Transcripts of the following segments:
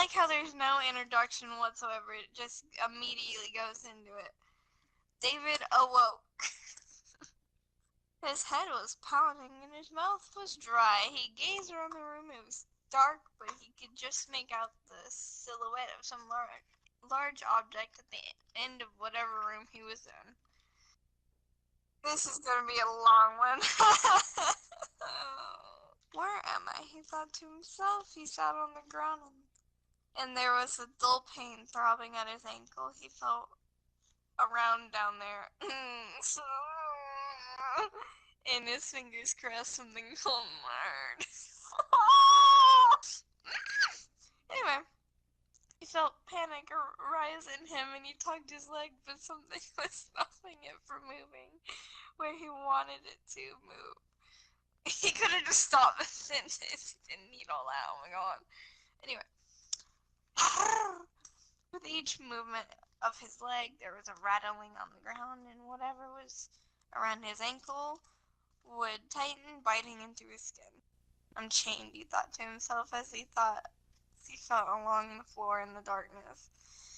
like how there's no introduction whatsoever. It just immediately goes into it. David awoke. His head was pounding and his mouth was dry. He gazed around the room. It was dark, but he could just make out the silhouette of some large object at the end of whatever room he was in. This is gonna be a long one. Where am I? He thought to himself. He sat on the ground and there was a dull pain throbbing at his ankle. He felt around down there. And his fingers caressed something cold and hard. Anyway, he felt panic rise in him and he tugged his leg, but something was stopping it from moving where he wanted it to move. He could have just stopped the sentence. He didn't need all that. Oh my god. Anyway. With each movement of his leg, there was a rattling on the ground, and whatever was around his ankle would tighten, biting into his skin. I'm chained, he thought to himself as he felt along the floor in the darkness.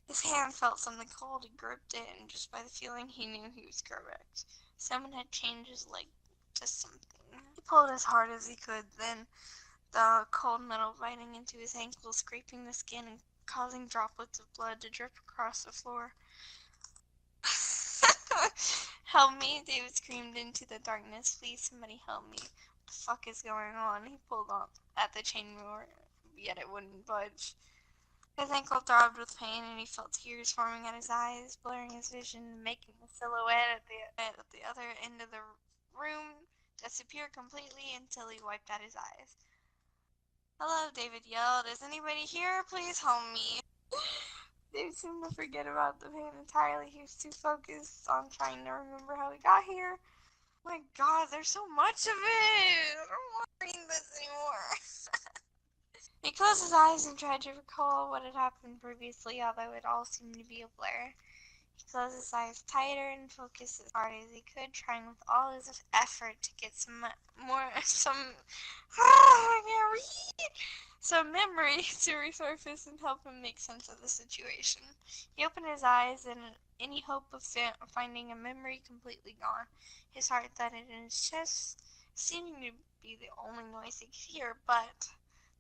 His hand felt something cold. He gripped it, and just by the feeling, he knew he was correct. Someone had chained his leg to something. He pulled as hard as he could, then the cold metal biting into his ankle, scraping the skin and causing droplets of blood to drip across the floor. Help me, David screamed into the darkness. Please, somebody help me. What the fuck is going on? He pulled on at the chain more, yet it wouldn't budge. His ankle throbbed with pain, and he felt tears forming at his eyes, blurring his vision, making the silhouette at the other end of the room disappear completely until he wiped out his eyes. Hello, David yelled. Is anybody here? Please help me. David seemed to forget about the pain entirely. He was too focused on trying to remember how he got here. Oh my god, there's so much of it! I don't want to read this anymore. He closed his eyes and tried to recall what had happened previously, although it all seemed to be a blur. He closed his eyes tighter and focused as hard as he could, trying with all his effort to get some memory to resurface and help him make sense of the situation. He opened his eyes in any hope of finding a memory completely gone. His heart thudded in his chest, seeming to be the only noise he could hear, but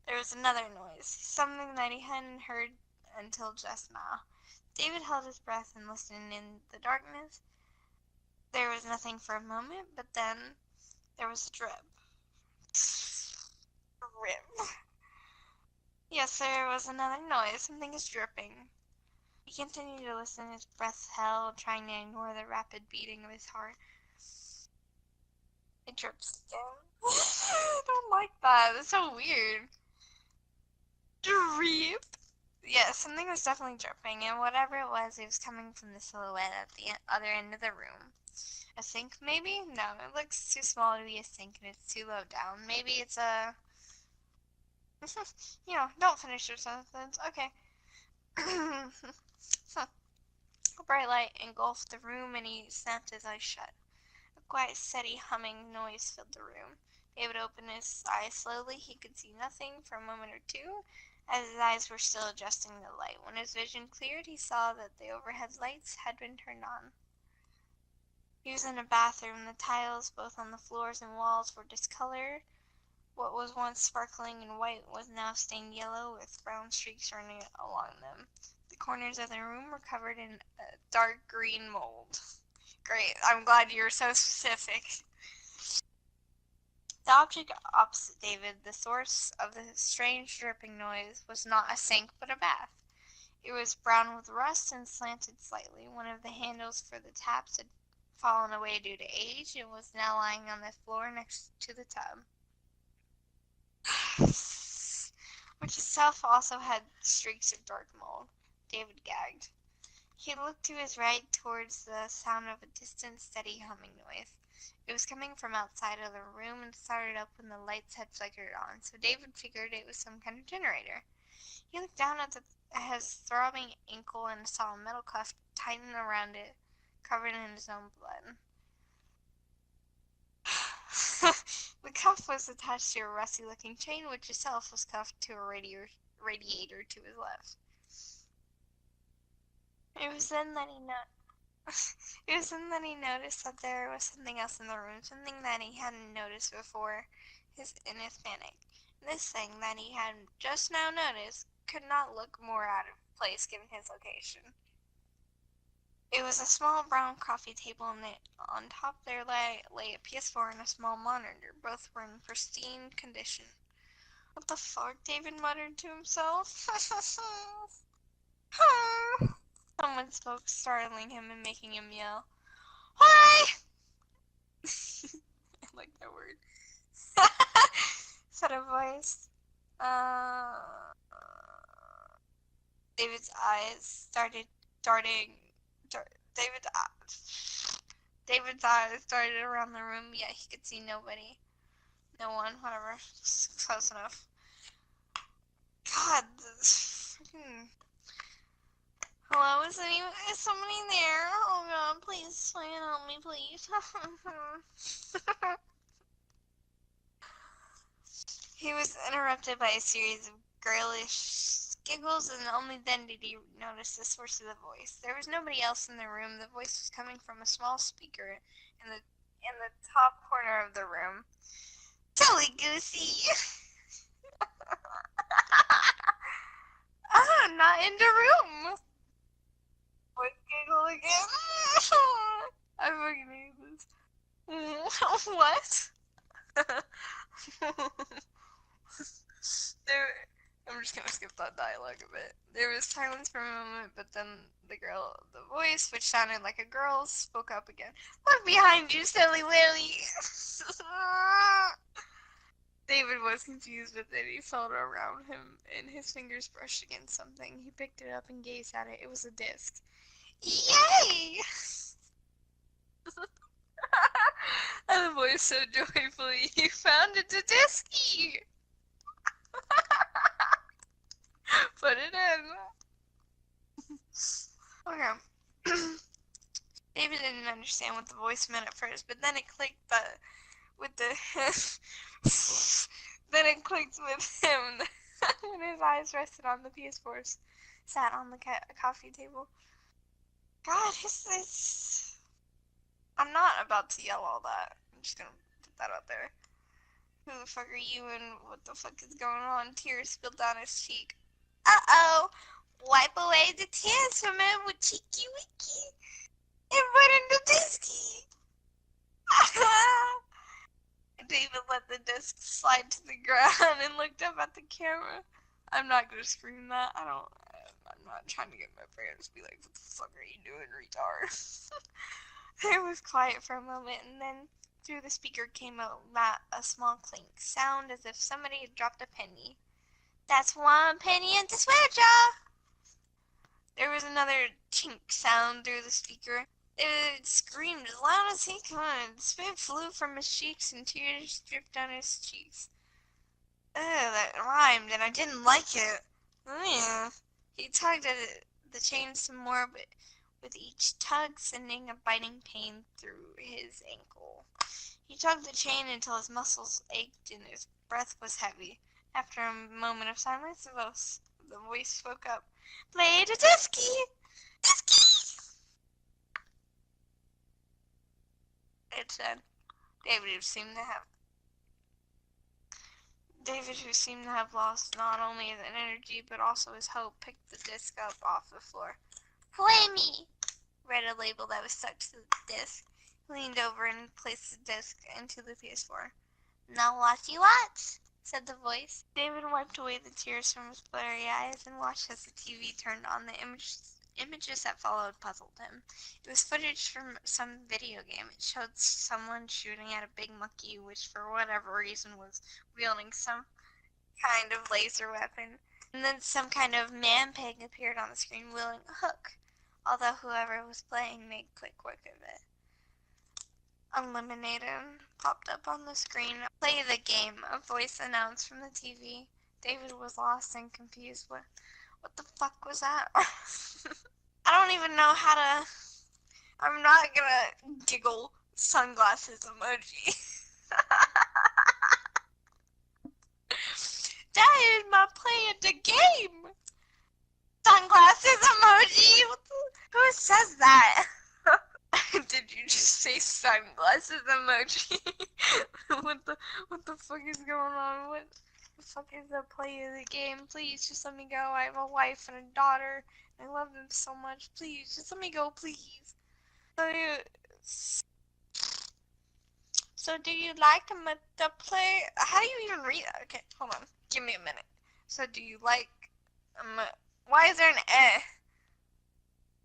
there was another noise, something that he hadn't heard until just now. David held his breath and listened in the darkness. There was nothing for a moment, but then there was a drip. Drip. Yes, there was another noise. Something is dripping. He continued to listen, his breath held, trying to ignore the rapid beating of his heart. It drips again. I don't like that. That's so weird. Drip. Yeah, something was definitely dripping, and whatever it was coming from the silhouette at the other end of the room. A sink, maybe? No, it looks too small to be a sink, and it's too low down. Maybe it's a... don't finish your sentence. Okay. A bright light engulfed the room, and he snapped his eyes shut. A quiet, steady humming noise filled the room. David opened his eyes slowly. He could see nothing for a moment or two, as his eyes were still adjusting to the light. When his vision cleared, he saw that the overhead lights had been turned on. He was in a bathroom. The tiles, both on the floors and walls, were discolored. What was once sparkling and white was now stained yellow, with brown streaks running along them. The corners of the room were covered in a dark green mold. Great, I'm glad you're so specific. The object opposite David, the source of the strange dripping noise, was not a sink but a bath. It was brown with rust and slanted slightly. One of the handles for the taps had fallen away due to age and was now lying on the floor next to the tub, which itself also had streaks of dark mold. David gagged. He looked to his right towards the sound of a distant, steady humming noise. It was coming from outside of the room and started up when the lights had flickered on, so David figured it was some kind of generator. He looked down at his throbbing ankle and saw a metal cuff tighten around it, covered in his own blood. The cuff was attached to a rusty-looking chain, which itself was cuffed to a radiator to his left. It was then that he noticed that there was something else in the room, something that he hadn't noticed before in his panic. This thing that he had just now noticed could not look more out of place given his location. It was a small brown coffee table, and on top there lay a PS4 and a small monitor. Both were in pristine condition. What the fuck? David muttered to himself. Someone spoke, startling him and making him yell. Hi! I like that word. Said a voice. David's eyes started darting. David's eyes darted around the room, yet he could see nobody. No one, whatever. Close enough. God, this freaking... Hello, is somebody there? Oh God, please, help me, please. He was interrupted by a series of girlish giggles, and only then did he notice the source of the voice. There was nobody else in the room. The voice was coming from a small speaker in the top corner of the room. Silly goosey! I'm not in the room! Voice giggle again. I fucking hate this. What? I'm just gonna skip that dialogue a bit. There was silence for a moment, but then the voice, which sounded like a girl's, spoke up again. Look behind you, silly Willy! David was confused with it. He felt around him, and his fingers brushed against something. He picked it up and gazed at it. It was a disc. Yay! And the voice so joyfully, you found it, a disky! Put it in. Okay. David didn't understand what the voice meant at first, but then it clicked then it clicked with him when his eyes rested on the PS4 sat on the coffee table. God, I'm not about to yell all that. I'm just gonna put that out there. Who the fuck are you and what the fuck is going on? Tears spilled down his cheek. Uh-oh! Wipe away the tears from him with cheeky wicky and put in the disky. David let the disc slide to the ground and looked up at the camera. I'm not gonna scream that. I'm not trying to get my parents to be like, what the fuck are you doing, retard? It was quiet for a moment, and then through the speaker came a small clink sound as if somebody had dropped a penny. That's 1 penny in the swear jar! There was another chink sound through the speaker. David screamed as loud as he could. Spit flew from his cheeks and tears dripped down his cheeks. Ugh, that rhymed, and I didn't like it. Ugh. He tugged at the chain some more, but with each tug sending a biting pain through his ankle. He tugged the chain until his muscles ached and his breath was heavy. After a moment of silence, the voice spoke up. Play the disky! Disky! It said. David, who seemed to have lost not only his energy but also his hope, picked the disc up off the floor. Play me! Read a label that was stuck to the disc. He leaned over and placed the disc into the PS4. Now watch you watch, said the voice. David wiped away the tears from his blurry eyes and watched as the TV turned on. The images that followed puzzled him. It was footage from some video game. It showed someone shooting at a big monkey, which for whatever reason was wielding some kind of laser weapon. And then some kind of man-pig appeared on the screen wielding a hook, although whoever was playing made quick work of it. Eliminated popped up on the screen. Play the game, a voice announced from the TV. David was lost and confused. What the fuck was that? I don't even know how to... I'm not gonna giggle sunglasses emoji. Dad, I am not playing the game. Sunglasses emoji. Who says that? Did you just say sunglasses emoji? what the fuck is going on? What the fuck is the play of the game? Please just let me go. I have a wife and a daughter. I love them so much. Please just let me go, please. So do you like the play? How do you even read that? Okay, hold on. Give me a minute. So do you like why is there an eh?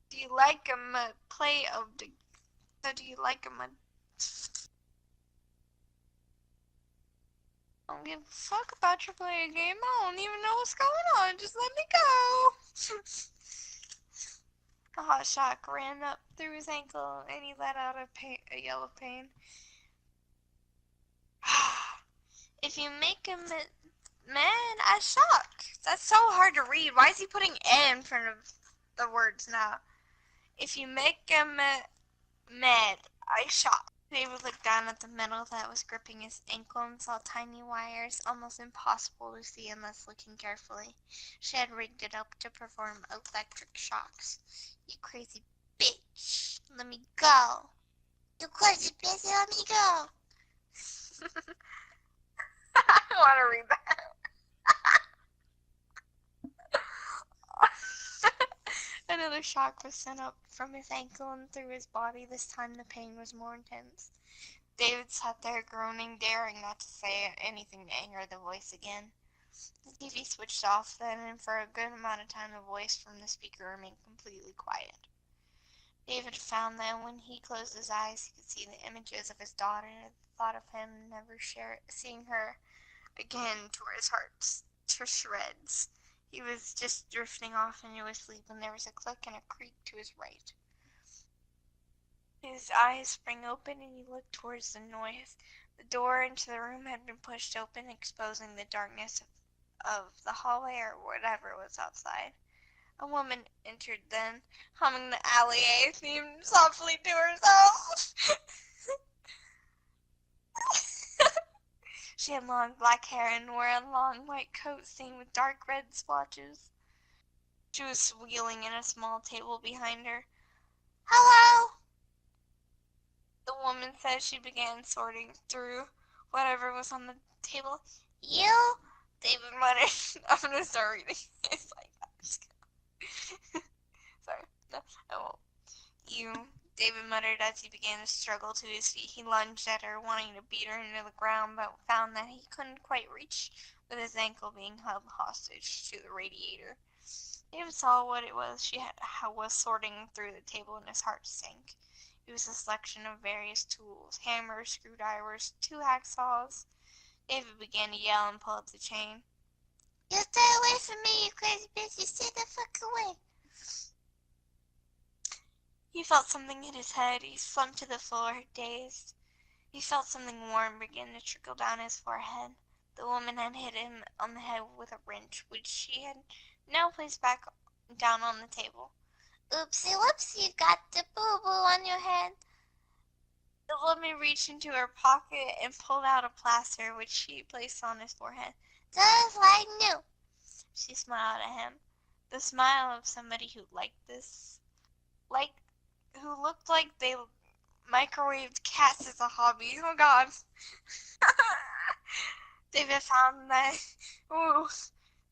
Do you like play of the so do you like I don't give a fuck about your playing game. I don't even know what's going on. Just let me go. The hot shock ran up through his ankle and he let out a yell of pain. If you make him man, I shock. That's so hard to read. Why is he putting "a" in front of the words now? If you make him mad, I shock. David looked down at the metal that was gripping his ankle and saw tiny wires, almost impossible to see unless looking carefully. She had rigged it up to perform electric shocks. You crazy bitch. Let me go. You crazy bitch, let me go. I want to read that. Another shock was sent up from his ankle and through his body. This time the pain was more intense. David sat there groaning, daring not to say anything to anger the voice again. The TV switched off then, and for a good amount of time the voice from the speaker remained completely quiet. David found that when he closed his eyes he could see the images of his daughter. The thought of him never seeing her again tore his heart to shreds. He was just drifting off into his sleep when there was a click and a creak to his right. His eyes sprang open and he looked towards the noise. The door into the room had been pushed open, exposing the darkness of the hallway or whatever was outside. A woman entered then, humming the Allier theme softly to herself. She had long black hair and wore a long white coat stained with dark red splotches. She was wheeling in a small table behind her. Hello! The woman said. She began sorting through whatever was on the table. You? David muttered. I'm gonna start reading. It's like that. Sorry. No, I won't. You, David muttered as he began to struggle to his feet. He lunged at her, wanting to beat her into the ground, but found that he couldn't quite reach, with his ankle being held hostage to the radiator. David saw what it was she was sorting through the table, and his heart sank. It was a selection of various tools, hammers, screwdrivers, 2 hacksaws. David began to yell and pull up the chain. You stay away from me, you crazy bitch. You stay the fuck away. He felt something hit his head. He slumped to the floor, dazed. He felt something warm begin to trickle down his forehead. The woman had hit him on the head with a wrench, which she had now placed back down on the table. Oopsie whoopsie, you got the boo-boo on your head. The woman reached into her pocket and pulled out a plaster, which she placed on his forehead. Just like new. She smiled at him. The smile of somebody who liked this. Who looked like they microwaved cats as a hobby. Oh god. David found that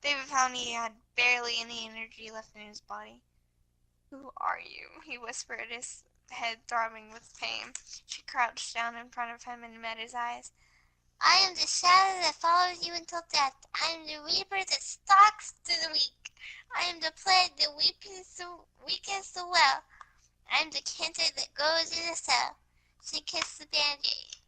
David found he had barely any energy left in his body. Who are you? He whispered, his head throbbing with pain. She crouched down in front of him and met his eyes. I am the shadow that follows you until death. I am the reaper that stalks to the weak. I am the plague that weakens the well. I am the cancer that goes in the cell. She kissed the bandage.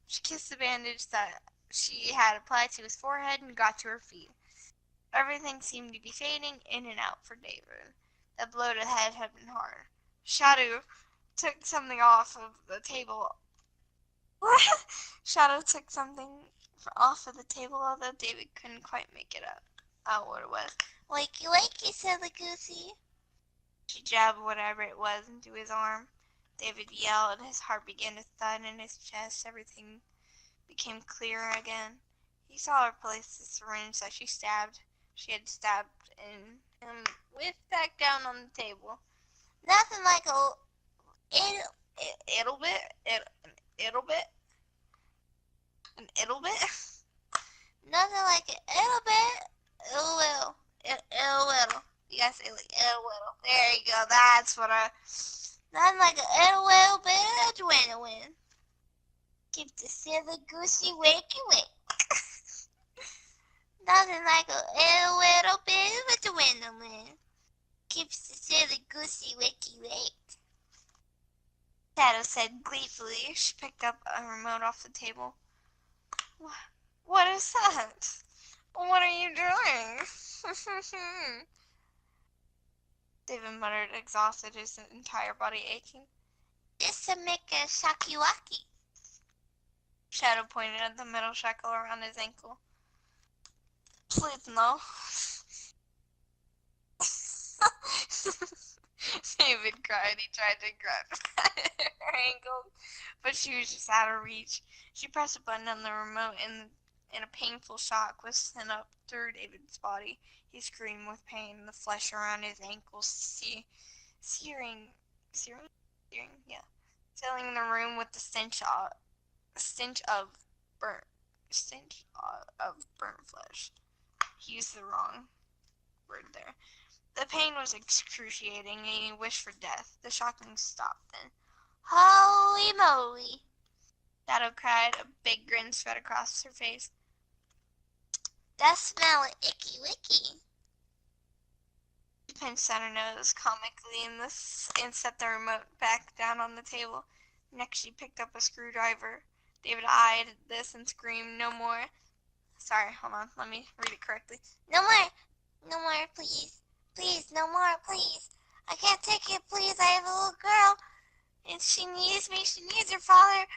She kissed the bandage that she had applied to his forehead and got to her feet. Everything seemed to be fading in and out for David. The blow to the head had been hard. Shadow took something off of the table. Shadow took something off of the table, although David couldn't quite make it out what it was. Wakey, wakey, said the goosey. She jabbed whatever it was into his arm. David yelled. His heart began to thud in his chest. Everything became clearer again. He saw her place the syringe that she had stabbed in him with back down on the table. Nothing like it'll bit, it'll bit, an it'll bit. Nothing like it, it'll bit, it'll will, it'll will. You gotta say like it'll will. There you go. That's what I. Nothing like a it'll will bit, a win. Keep the silly goosey wakey wake. Nothing like a little bit of a win. Keeps the silly goosey wakey wake. Shadow said gleefully. She picked up a remote off the table. What is that? What are you doing? David muttered, exhausted, his entire body aching. Just to make a shakiwaki. Shadow pointed at the metal shackle around his ankle. Please no. David cried. He tried to grab her ankle, but she was just out of reach. She pressed a button on the remote, and a painful shock was sent up through David's body. He screamed with pain, the flesh around his ankles searing, yeah, filling the room with the stench of burnt flesh. He used the wrong word there. The pain was excruciating, and he wished for death. The shocking stopped then. Holy moly! Shadow cried. A big grin spread across her face. That smell icky wicky. She pinched at her nose comically and set the remote back down on the table. Next she picked up a screwdriver. David eyed this and screamed, "No more." Sorry, hold on. Let me read it correctly. No more! No more, please. Please, no more, please. I can't take it, please. I have a little girl, and she needs me. She needs her father.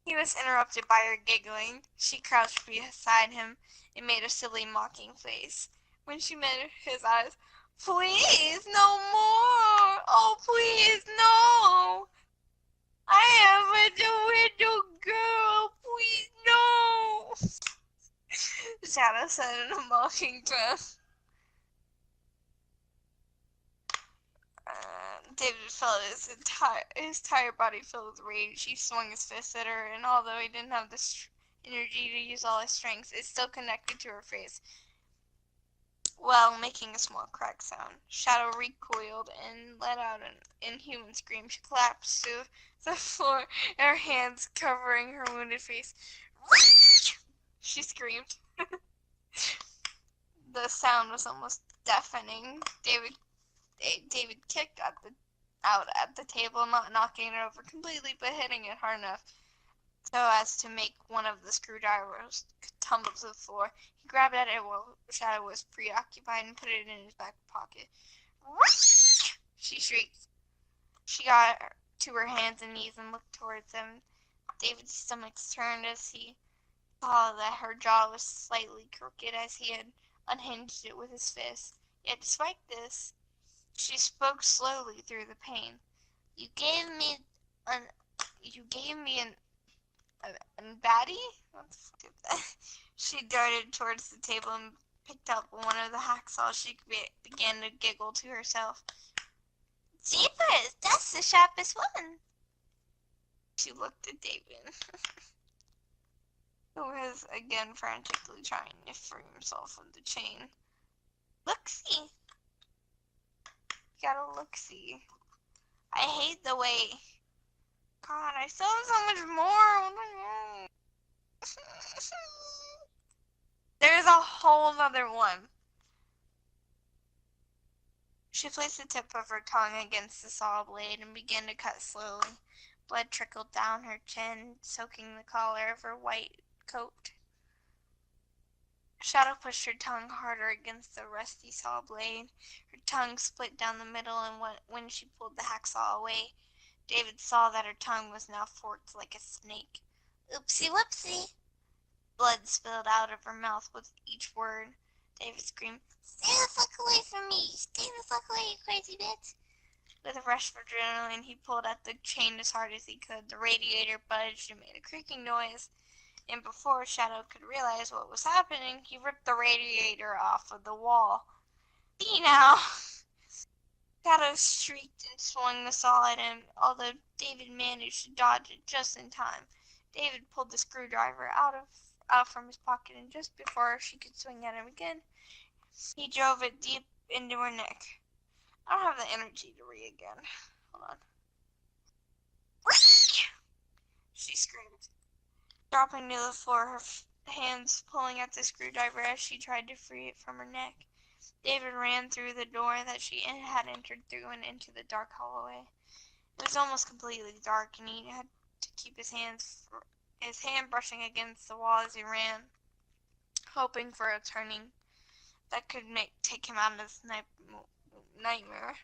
He was interrupted by her giggling. She crouched beside him and made a silly, mocking face. When she met his eyes, "Please, no more! Oh, please, no! I am a little girl. Please, no!" Shadow said in a mocking tone. David felt his entire body filled with rage. He swung his fist at her, and although he didn't have the energy to use all his strength, it still connected to her face, well, making a small crack sound. Shadow recoiled and let out an inhuman scream. She collapsed to the floor, her hands covering her wounded face. She screamed. The sound was almost deafening. David kicked out at the table, not knocking it over completely, but hitting it hard enough so as to make one of the screwdrivers tumble to the floor. He grabbed at it while Shadow was preoccupied and put it in his back pocket. She shrieked. She got to her hands and knees and looked towards him. David's stomach turned as he saw that her jaw was slightly crooked as he had unhinged it with his fist. Yet despite this, she spoke slowly through the pain. You gave me an baddie? What the fuck is that? She darted towards the table and picked up one of the hacksaws. She began to giggle to herself. Jeepers, that's the sharpest one. She looked at David, who was again frantically trying to free himself of the chain. Look-see. You gotta look-see. I hate the way. God, I still have so much more. There's a whole other one. She placed the tip of her tongue against the saw blade and began to cut slowly. Blood trickled down her chin, soaking the collar of her white coat. Shadow pushed her tongue harder against the rusty saw blade. Her tongue split down the middle, and when she pulled the hacksaw away, David saw that her tongue was now forked like a snake. Oopsie whoopsie! Blood spilled out of her mouth with each word. David screamed, "Stay the fuck away from me! Stay the fuck away, you crazy bitch!" With a rush of adrenaline, he pulled at the chain as hard as he could. The radiator budged and made a creaking noise. And before Shadow could realize what was happening, he ripped the radiator off of the wall. See now! Shadow shrieked and swung the saw at him, although David managed to dodge it just in time. David pulled the screwdriver out from his pocket, and just before she could swing at him again, he drove it deep into her neck. I don't have the energy to read again. Hold on. She screamed, dropping to the floor, her hands pulling at the screwdriver as she tried to free it from her neck. David ran through the door that she had entered through and into the dark hallway. It was almost completely dark, and he had to keep his hand brushing against the wall as he ran, hoping for a turning that could take him out of this nightmare.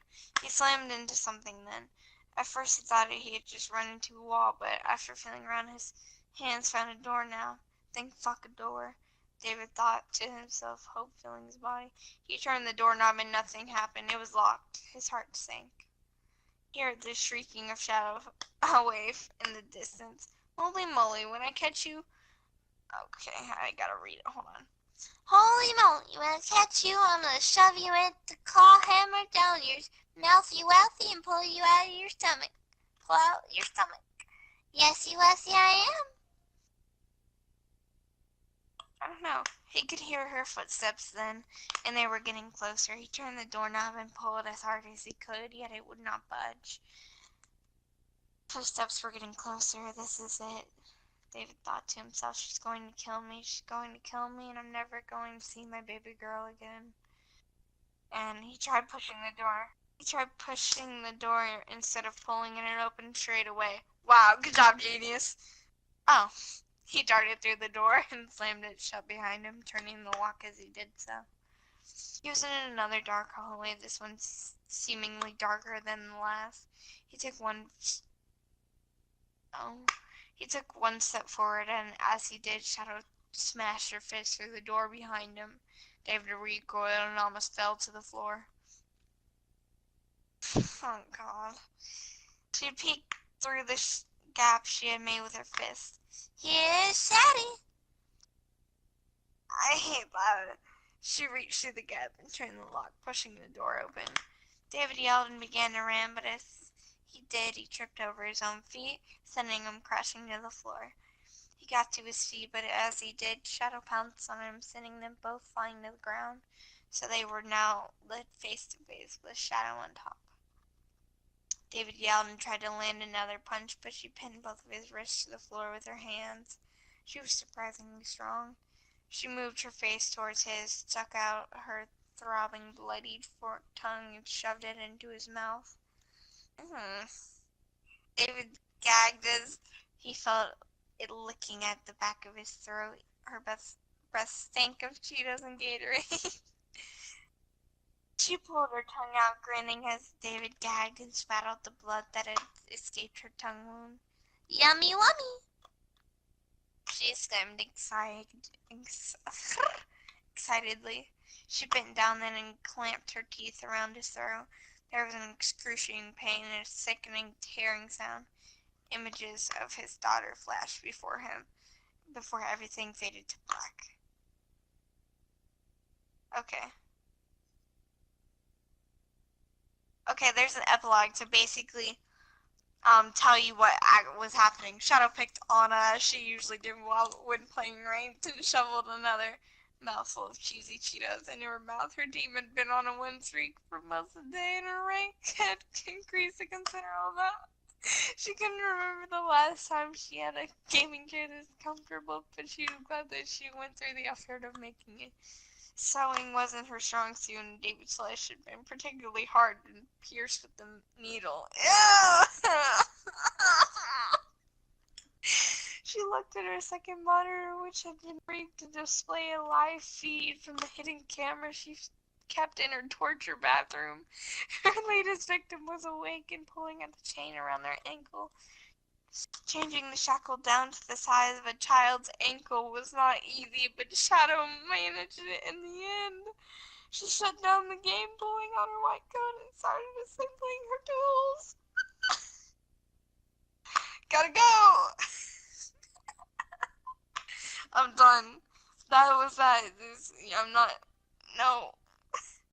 He slammed into something then. At first he thought he had just run into a wall, but after feeling around, his hands found a door now. Thank fuck, a door, David thought to himself, hope filling his body. He turned the doorknob and nothing happened. It was locked. His heart sank. He heard the shrieking of Shadow away in the distance. Holy moly, when I catch you... Okay, I gotta read it. Hold on. Holy moly, when I catch you, I'm gonna shove you with the claw hammer down your mouthy wealthy and pull you out of your stomach. Pull out your stomach. Yesy wessy I am. I don't know. He could hear her footsteps then, and they were getting closer. He turned the doorknob and pulled as hard as he could, yet it would not budge. Footsteps were getting closer. This is it, David thought to himself. She's going to kill me. She's going to kill me, and I'm never going to see my baby girl again. And he tried pushing the door. Instead of pulling it, and it opened straight away. Wow, good job, genius. Oh. He darted through the door and slammed it shut behind him, turning the lock as he did so. He was in another dark hallway, this one seemingly darker than the last. He took one step forward, and as he did, Shadow smashed her fist through the door behind him. David recoiled and almost fell to the floor. Oh, God. She peeked through the gap she had made with her fist. Here's Shaddy. I hate that. She reached through the gap and turned the lock, pushing the door open. David yelled and began to run, but as he did, he tripped over his own feet, sending him crashing to the floor. He got to his feet, but as he did, Shadow pounced on him, sending them both flying to the ground, so they were now led face to face with Shadow on top. David yelled and tried to land another punch, but she pinned both of his wrists to the floor with her hands. She was surprisingly strong. She moved her face towards his, stuck out her throbbing, bloodied forked tongue, and shoved it into his mouth. David gagged as he felt it licking at the back of his throat. Her breath stank of Cheetos and Gatorade. She pulled her tongue out, grinning as David gagged and spat out the blood that had escaped her tongue wound. Yummy wummy! She exclaimed excitedly. She bent down then and clamped her teeth around his throat. There was an excruciating pain and a sickening, tearing sound. Images of his daughter flashed before him, before everything faded to black. Okay, there's an epilogue to basically tell you what was happening. Shadow picked Anna, as she usually did when playing ranked, and shoveled another mouthful of cheesy Cheetos into her mouth. Her team had been on a win streak for most of the day, and her rank had increased a considerable amount. She couldn't remember the last time she had a gaming chair this comfortable, but she was glad that she went through the effort of making it. Sewing wasn't her strong suit, and David's flesh had been particularly hard and pierced with the needle. Ew! She looked at her second monitor, which had been rigged to display a live feed from the hidden camera she kept in her torture bathroom. Her latest victim was awake and pulling at the chain around their ankle. Changing the shackle down to the size of a child's ankle was not easy, but Shadow managed it in the end. She shut down the game, pulling out her white coat, and started assembling her tools. Gotta go! I'm done. That was that. I'm not. No.